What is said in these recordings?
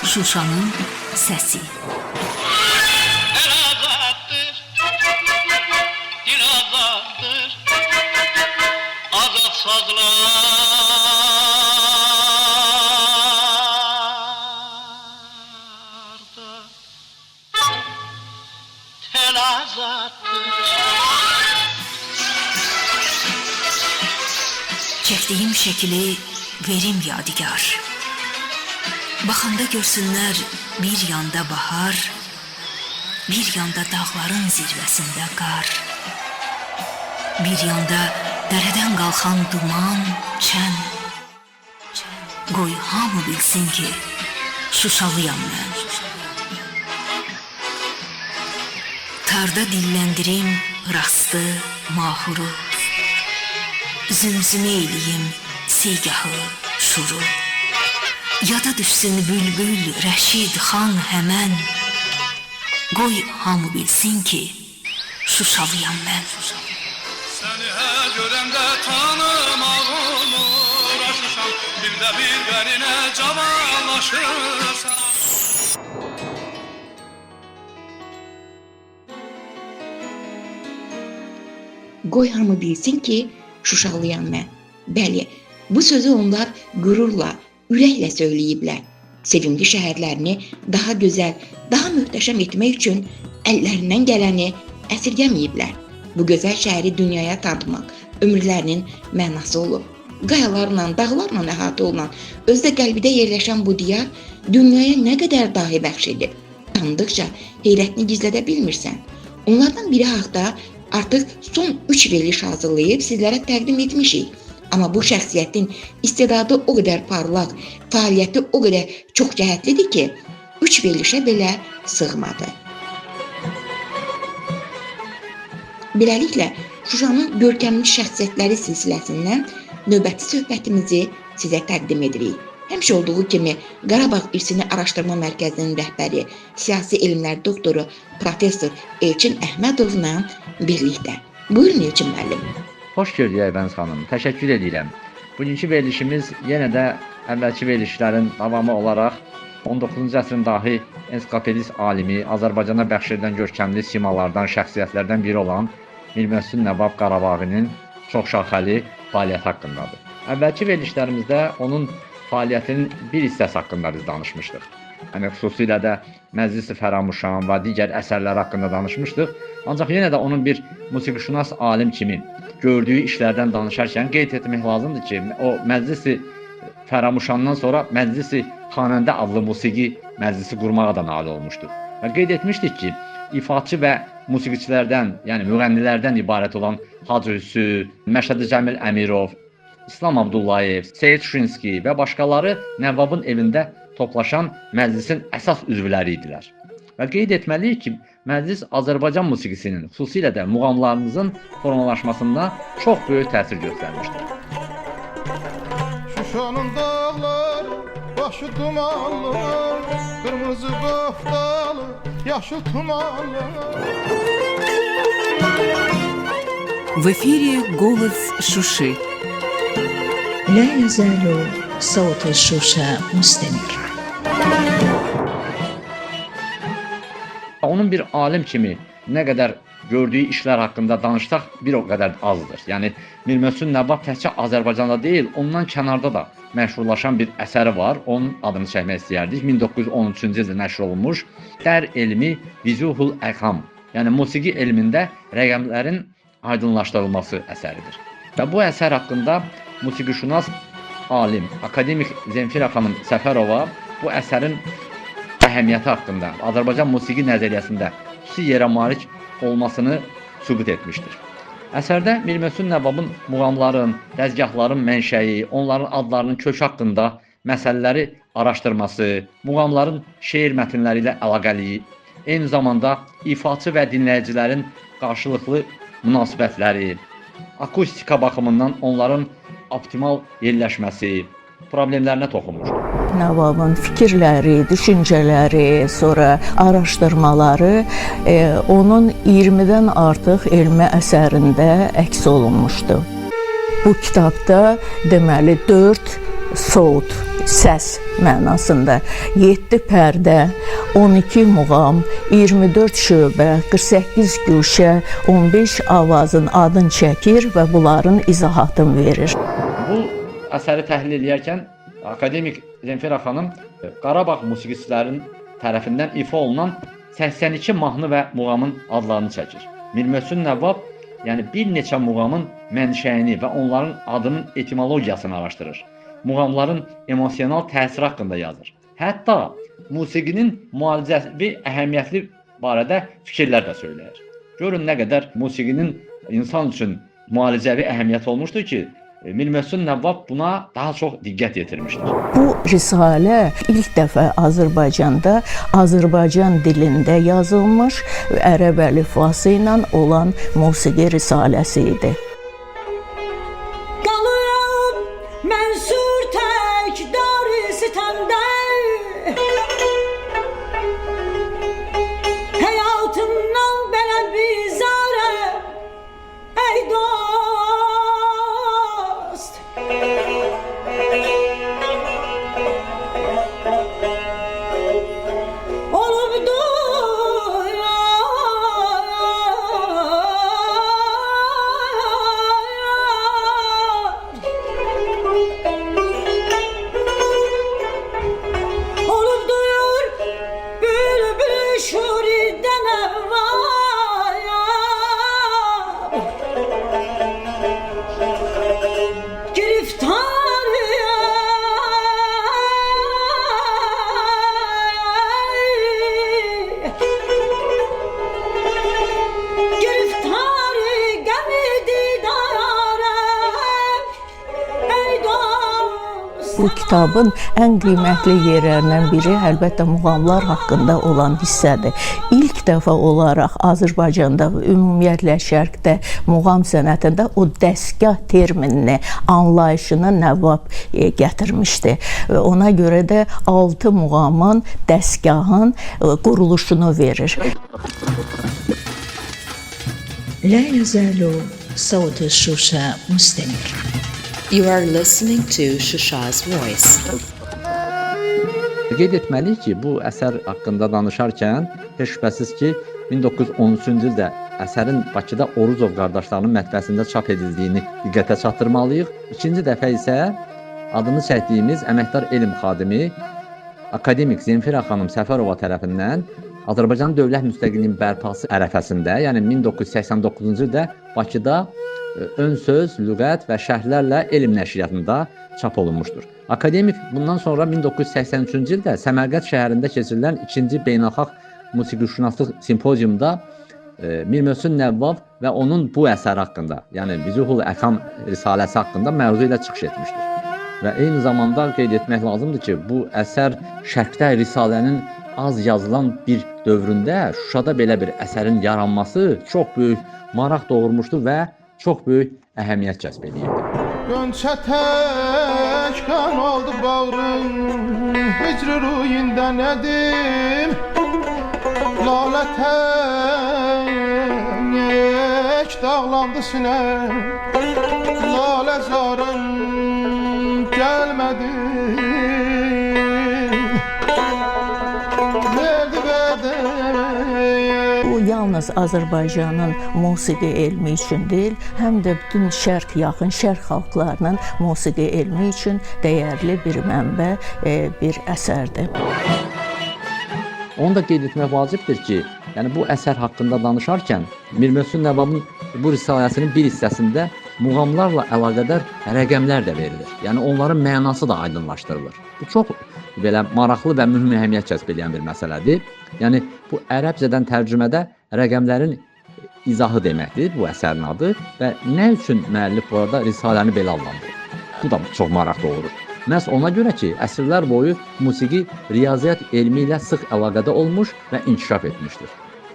Şuşanın səsi. El azattır, dil azattır, azad sazlarda tel azattır. Çəkdiyim şəkili verim yadigar. Baxanda görsünlər bir yanda bahar, bir yanda dağların zirvəsində qar, bir yanda dərədən qalxan duman, çən. Qoy hamı bilsin ki, Şuşalıyam mən. Tarda dilləndirim rastı, mahuru, zümzümə eləyim seygahı, şuru. Yada düşsün bülbül, Rəşid, xan həmən. Qoy hamı bilsin ki, Şuşalıyam mən. Səni hər görəndə tanımaq olur, aşırsan, bir də bir qərinə cavanlaşırsan. Qoy hamı bilsin ki, Şuşalıyam mən. Bəli, bu sözü onlar qürurla, ürəklə söyləyiblər. Sevimli şəhərlərini daha gözəl, daha möhtəşəm etmək üçün əllərindən gələni əsirgəməyiblər. Bu gözəl şəhəri dünyaya tanıtmaq ömürlərinin mənası olub. Qayalarla, dağlarla əhatə olunan, özdə qəlbidə yerləşən bu diyar dünyaya nə qədər dahi bəxş edib. Tanıdıqca heyrətini gizlədə bilmirsən. Onlardan biri haqda artıq son 3 veriliş hazırlayıb sizlərə təqdim etmişik. Amma bu şəxsiyyətin istedadı o qədər parlaq, fəaliyyəti o qədər çox cəhətlidir ki, 3 verilişə belə sığmadı. Beləliklə, Şuşanın görkəmli şəxsiyyətləri silsiləsindən növbəti söhbətimizi sizə təqdim edirik. Həmişə olduğu kimi Qarabağ İrsini Araşdırma Mərkəzinin rəhbəri, siyasi elmlər doktoru, professor Elçin Əhmədovla birlikdə. Buyurun Elçin müəllim. Xoş gördük Aybəniz xanım. Təşəkkür edirəm. Bugünkü verilişimiz yenə də əvvəlki verilişlərin davamı olaraq 19-cu əsrin dahi ensiklopedist alimi, Azərbaycana bəxş edilən görkəmli simalardan, şəxsiyyətlərdən biri olan Mir Məhsud Nəvab Qarabağinin çoxşaxəli fəaliyyəti haqqındadır. Əvvəlki verilişlərimizdə onun fəaliyyətinin bir hissəsi haqqında biz danışmışdıq. Yəni xüsusilə də Məclis-i Fəramuşan və digər əsərlər haqqında danışmışdıq. Ancaq yenə də onun bir musiqişünas alim kimi gördüyü işlərdən danışarkən qeyd etmək lazımdır ki, o Məclis-i Fəramuşandan sonra Məclis-i Xanəndə adlı musiqi məclisi qurmağa da nail olmuşdur. Və qeyd etmişdik ki, ifaçı və musiqiçilərdən, yəni müğənnilərdən ibarət olan Hacı Hüsü, Məşədi Cəmil Əmirov, İslam Abdullayev, Seyid Şuşinski və başqaları Nəvabın evində toplaşan məclisin əsas üzvləri idilər. Və qeyd etməliyik ki, məclis Azərbaycan musiqisinin, xüsusilə də muğamlarımızın formalaşmasında çox böyük təsir göstərmişdir. Şuşanın dağları, başı dumanlı, qırmızı qoftalı, yaşıl tumanlı. В эфире «Голос Шуши». لا يزال صوت الشوشة مستمر. Onun bir alim kimi nə qədər gördüyü işlər haqqında danışsaq bir o qədər azdır. Yəni Mir Məhsud Nəvab təkcə Azərbaycanda deyil, ondan kənarda da məşhurlaşan bir əsəri var. Onun adını çəkmək istəyərdik. 1913-cü ildə nəşr olunmuş Dər elmi Vizuhul Əqam, yəni musiqi elmində rəqəmlərin aydınlaşdırılması əsəridir. Və bu əsər haqqında musiqişünas alim, akademik Zemfira xanım Səfərova bu əsərin əhəmiyyəti haqqında Azərbaycan musiqi nəzəriyyəsində xüsusi yerə malik olmasını sübut etmişdir. Əsərdə Mir Məhsud Nəvabın muğamların, dəzgahların mənşəyi, onların adlarının kök haqqında məsələləri araşdırması, muğamların şeir mətnləri ilə əlaqəliyi, eyni zamanda ifaçı və dinləyicilərin qarşılıqlı münasibətləri, akustika baxımından onların optimal yerləşməsi problemlərinə toxunmuşdur. Nəvabın fikirləri, düşüncələri, sonra araşdırmaları onun 20-dən artıq elmi əsərində əks olunmuşdu. Bu kitabda deməli 4 sot, səs mənasında 7 pərdə, 12 muğam, 24 şöbə, 48 güşə, 15 avazın adını çəkir və bunların izahatını verir. Bu əsəri təhlil edərkən akademik Zemfira xanım Qarabağ musiqiçilərin tərəfindən ifa olunan 82 mahnı və muğamın adlarını çəkir. Mir Möhsün Nəvvab yəni bir neçə muğamın mənşəyini və onların adının etimologiyasını araşdırır. Muğamların emosional təsiri haqqında yazır. Hətta musiqinin müalicəvi əhəmiyyətli barədə fikirlər də söyləyir. Görün nə qədər musiqinin insan üçün müalicəvi əhəmiyyəti olmuşdur ki, Mir Möhsün Nəvvab buna daha çox diqqət yetirmişdir. Bu risalə ilk dəfə Azərbaycanda Azərbaycan dilində yazılmış ərəb əlifbası ilə olan musiqi risaləsi idi. Qalıram mənsur tək dar sitamda, həyatımdan belə bizarə, ey dost. Bu kitabın ən qiymətli yerlərindən biri əlbəttə muğamlar haqqında olan hissədir. İlk dəfə olaraq Azərbaycanda və ümumiyyətlə Şərqdə muğam sənətində o dəstgah terminini, anlayışını Nəvvab gətirmişdi. Ona görə də 6 muğamın, dəstgahın quruluşunu verir. لا يزال صوت شوشة مستمر. You are listening to Shusha's voice. Qeyd etməliyik ki, bu əsər haqqında danışarkən heç şübhəsiz ki, 1913-cü ildə əsərin Bakıda Oruzov qardaşlarının mətbəəsində çap edildiyini diqqətə çatdırmalıyıq. İkinci dəfə isə adını çəkdiyimiz əməkdar elm xadimi akademik Zemfira xanım Səfərova tərəfindən Azərbaycan dövlət müstəqilliyinin bərpası ərəfəsində, yəni 1989-cu ildə Bakıda ön söz, lüğət və şərhlərlə elm nəşriyyatında çap olunmuşdur. Akademik bundan sonra 1983-cü ildə Səmərqənd şəhərində keçirilən 2-ci beynəlxalq musiqişünaslıq simpoziumda Mir Möhsün Nəvvab və onun bu əsəri haqqında, yəni Vüzuhul Əfham risaləsi haqqında mövzu ilə çıxış etmişdir. Və eyni zamanda qeyd etmək lazımdır ki, bu əsər Şərqdə risalənin az yazılan bir dövründə Şuşada belə bir əsərin yaranması çox böyük maraq doğurmuşdur və çox böyük əhəmiyyət kəsb edirdi. Gönçə tək qan oldu bağrım, hicr ruyində nədim, lalə tək dağlandı sinəm, lalə zarım gəlmədi. Bu yalnız Azərbaycanın musiqi elmi üçün deyil, həm də bütün şərq, yaxın şərq xalqlarının musiqi elmi üçün dəyərli bir mənbə, bir əsərdir. Onu da qeyd etmək vacibdir ki, yəni bu əsər haqqında danışarkən Mir Möhsün Nəvvabın bu risaləsinin bir hissəsində muğamlarla əlaqədar rəqəmlər də verilir. Yəni onların mənası da aydınlaşdırılır. Bu çox belə maraqlı və mühüm əhəmiyyət kəsb edən bir məsələdir. Yəni bu ərəbcədən tərcümədə rəqəmlərin izahı deməkdir bu əsərin adı və nə üçün müəllif burada risaləni belə adlandırır? Bu da çox maraq doğurur. Məhz ona görə ki, əsrlər boyu musiqi riyaziyyat elmi ilə sıx əlaqədə olmuş və inkişaf etmişdir.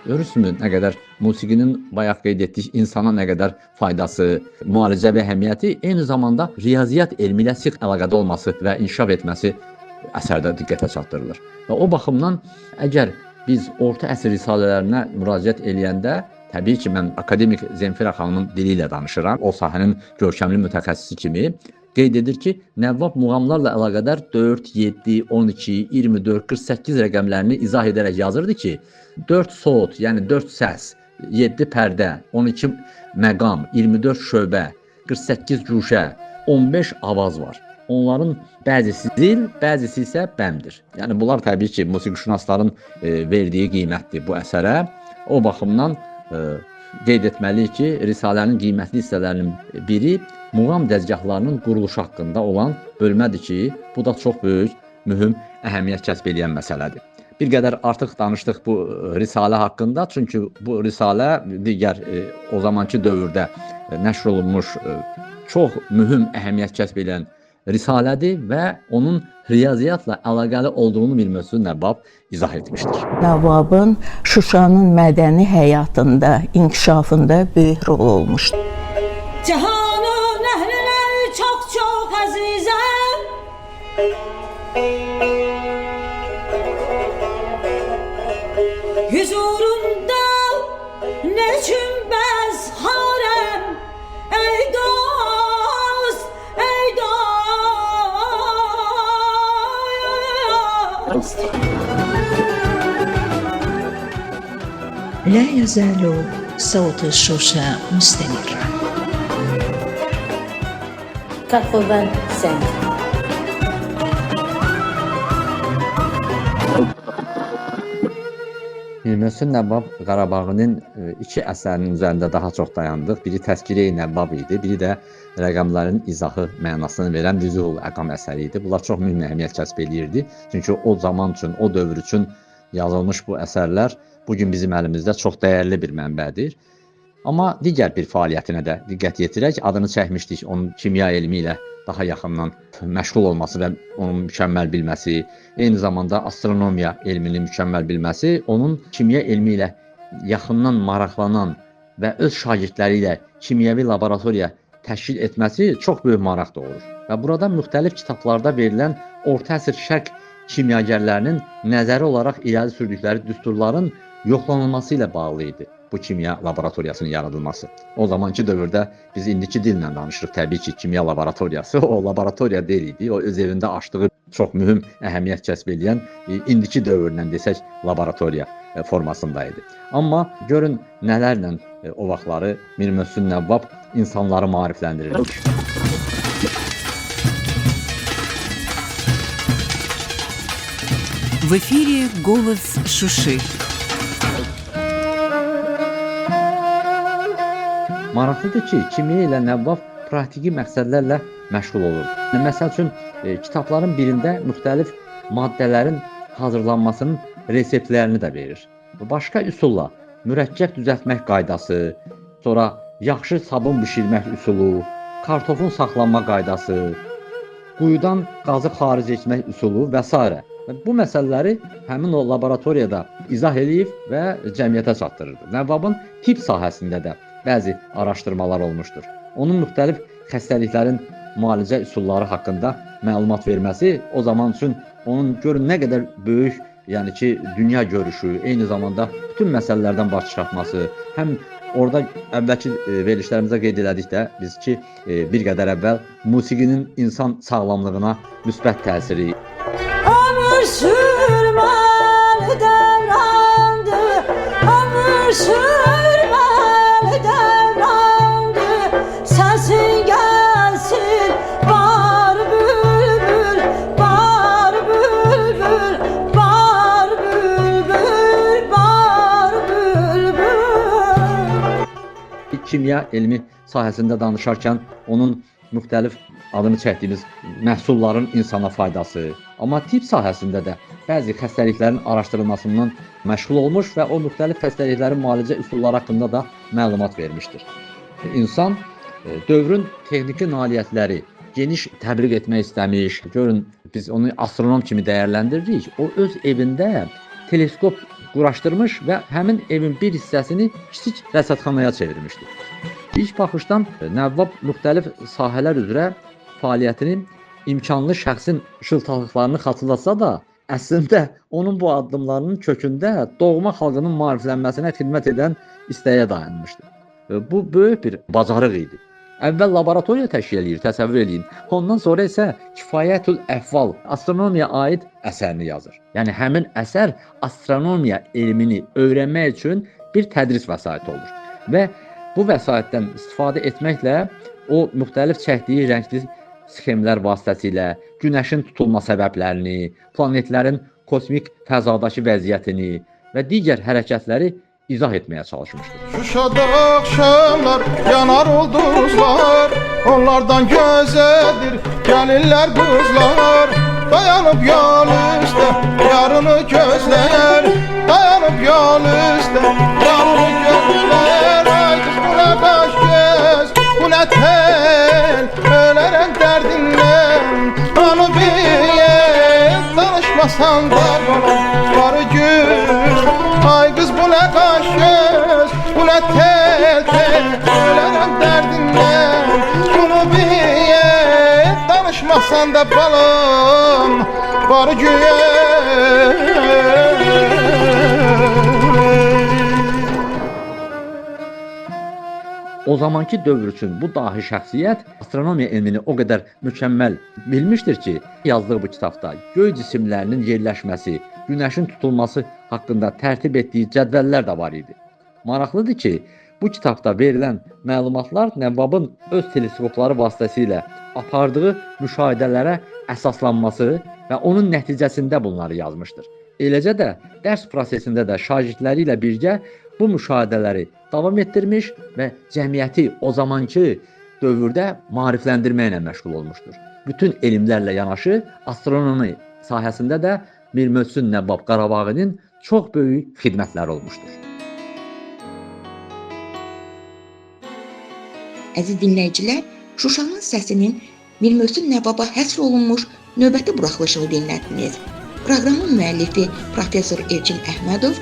Görürsünüz nə qədər musiqinin bayaq qeyd etdik insana nə qədər faydası, müalicə və əhəmiyyəti, eyni zamanda riyaziyyat elmi ilə sıx əlaqədə olması və inkişaf etməsi əsərdə diqqətə çatdırılır. Və o baxımdan əgər biz orta əsr risalələrinə müraciət eləyəndə, təbii ki, mən akademik Zemfira xanımın dili ilə danışıram, o sahənin görkəmli mütəxəssisi kimi, qeyd edir ki, Nəvvab muğamlarla əlaqədar 4, 7, 12, 24, 48 rəqəmlərini izah edərək yazırdı ki, 4 sot, yəni 4 səs, 7 pərdə, 12 məqam, 24 şöbə, 48 cuşə, 15 avaz var. Onların bəzisi zil, bəzisi isə bəmdir. Yəni bunlar təbii ki, musiqişünasların verdiyi qiymətdir bu əsərə. O baxımdan qeyd etməliyik ki, Risalənin qiymətli hissələrinin biri muğam dəzgahlarının quruluşu haqqında olan bölmədir ki, bu da çox böyük, mühüm əhəmiyyət kəsb edən məsələdir. Bir qədər artıq danışdıq bu risalə haqqında, çünki bu risalə digər o zamanki dövrdə nəşr olunmuş çox mühüm əhəmiyyət kəsb edən risalədir və onun riyaziyyatla əlaqəli olduğunu Mir Möhsün Nəvvab izah etmişdir. Nəvvabın Şuşanın mədəni həyatında, inkişafında böyük rol olmuşdur. Cihanın əhlinə çox əzizəm. Huzurunda nə üçün bəzharəm, ey dost, ey dost. لا يزال صوت الشوشة مستمرا. 85. Mir Möhsün Nəvvab Qarabağının iki əsərinin üzərində daha çox dayandıq. Biri Təzkirə-i Nəvvab idi, biri də rəqəmlərin izahı mənasını verən Vüzuhul Əqam əsəri idi. Bunlar çox mühüm əhəmiyyət kəsb edirdi. Çünki o zaman üçün, o dövr üçün yazılmış bu əsərlər bugün bizim əlimizdə çox dəyərli bir mənbədir. Amma digər bir fəaliyyətinə də diqqət yetirək, adını çəkmişdik, onun kimya elmi ilə daha yaxından məşğul olması və onun mükəmməl bilməsi, eyni zamanda astronomiya elmini mükəmməl bilməsi, onun kimya elmi ilə yaxından maraqlanan və öz şagirdləri ilə kimyəvi laboratoriya təşkil etməsi çox böyük maraq doğurur. Və burada müxtəlif kitablarda verilən orta əsr şərq kimyagərlərinin nəzəri olaraq irəli sürdükləri düsturların yoxlanılması ilə bağlı idi bu kimya laboratoriyasının yaradılması. O zamanki dövrdə biz indiki dillə danışırıq. Təbii ki, kimya laboratoriyası o laboratoriya deyil idi. O öz evində açdığı çox mühüm əhəmiyyət kəsb edən indiki dövrlə desək laboratoriya formasında idi. Amma görün nələrlə o vaxtları Mir Möhsün Nəvvab insanları maarifləndirirdi. В эфире «Голос Шуши». Maraqlıdır ki, kimya ilə Nəvvab praktiki məqsədlərlə məşğul olur. Məsəl üçün, kitabların birində müxtəlif maddələrin hazırlanmasının reseptlərini də verir. Başqa üsulla mürəkkəb düzəltmək qaydası, sonra yaxşı sabun bişirmək üsulu, kartofun saxlanma qaydası, quyudan qazı xaric etmək üsulu və s. Bu məsələləri həmin o laboratoriyada izah edib və cəmiyyətə çatdırırdı. Nəvvabın tibb sahəsində də bəzi araşdırmalar olmuşdur. Onun müxtəlif xəstəliklərin müalicə üsulları haqqında məlumat verməsi o zaman üçün onun görün nə qədər böyük, yəni ki, dünya görüşü, eyni zamanda bütün məsələlərdən baş çıxartması, həm orada əvvəlki verilişlərimizə qeyd elədik də biz ki, bir qədər əvvəl musiqinin insan sağlamlığına müsbət təsiri. Ömür sürməli devrandı, ömür sürməli devrandı. Səsin gəlsin, bar bülbül, bar bülbül, bar bülbül, bar bülbül. Kimya elmi sahəsində danışarkən onun müxtəlif adını çəkdiyimiz məhsulların insana faydası, amma tibb sahəsində də bəzi xəstəliklərin araşdırılmasından məşğul olmuş və o müxtəlif xəstəliklərin müalicə üsulları haqqında da məlumat vermişdir. İnsan dövrün texniki nailiyyətləri geniş təbliğ etmək istəmiş, görün biz onu astronom kimi dəyərləndiririk, o öz evində teleskop quraşdırmış və həmin evin bir hissəsini kiçik rəsədxanaya çevirmişdir. İlk baxışdan Nəvvab müxtəlif sahələr üzrə fəaliyyətinin imkanlı şəxsin şıltaqlıqlarını xatırlatsa da, əslində onun bu addımlarının kökündə doğma xalqının maariflənməsinə xidmət edən istəyə dayanmışdır. Bu böyük bir bacarıq idi. Əvvəl laboratoriya təşkil eləyir, təsəvvür eləyin. Ondan sonra isə Kifayətül Əhval, astronomiyaya aid əsərini yazır. Yəni həmin əsər astronomiya elmini öyrənmək üçün bir tədris vəsaiti olur. Və bu vəsaitdən istifadə etməklə o müxtəlif çəkdiyi rəngli sxemlər vasitəsilə Günəşin tutulma səbəblərini, planetlərin kosmik fəzadakı vəziyyətini və digər hərəkətləri izah etməyə çalışmışdır. Şuşada axşamlar yanar ulduzlar, onlardan gözədir gəlirlər qızlar. Dayanıb yol üstə yarını gözlər, dayanıb yol üstə yarını gözlər. Ay qız bu nə qaş göz, bu nə tel, ölərəm dərdindən. Onu bil, danışmasan da var gün. Ay qız bu nə qaş göz, bu nə tel, ölərəm dərdindən. Bunu bil, danışmasan da balım var gün. O zamanki dövr üçün bu dahi şəxsiyyət astronomiya elmini o qədər mükəmməl bilmişdir ki, yazdığı bu kitabda göy cisimlərinin yerləşməsi, Günəşin tutulması haqqında tərtib etdiyi cədvəllər də var idi. Maraqlıdır ki, bu kitabda verilən məlumatlar Nəvvabın öz teleskopları vasitəsilə apardığı müşahidələrə əsaslanması və onun nəticəsində bunları yazmışdır. Eləcə də dərs prosesində də şagirdləri ilə birgə bu müşahidələri davam etdirmiş və cəmiyyəti o zamanki dövrdə maarifləndirməklə məşğul olmuşdur. Bütün elmlərlə yanaşı astronomi sahəsində də Mir Möhsün Nəvvab Qarabağinin çox böyük xidmətləri olmuşdur. Əziz dinləyicilər, Şuşanın səsinin Mir Möhsün Nəvvaba həsr olunmuş növbəti buraxılışını dinlədiniz. Proqramın müəllifi Professor Elçin Əhmədov,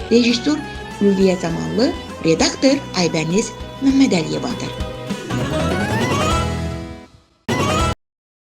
rejissor Ülviyə Zamanlı, redaktor Aybəniz Məmmədəliyevadır.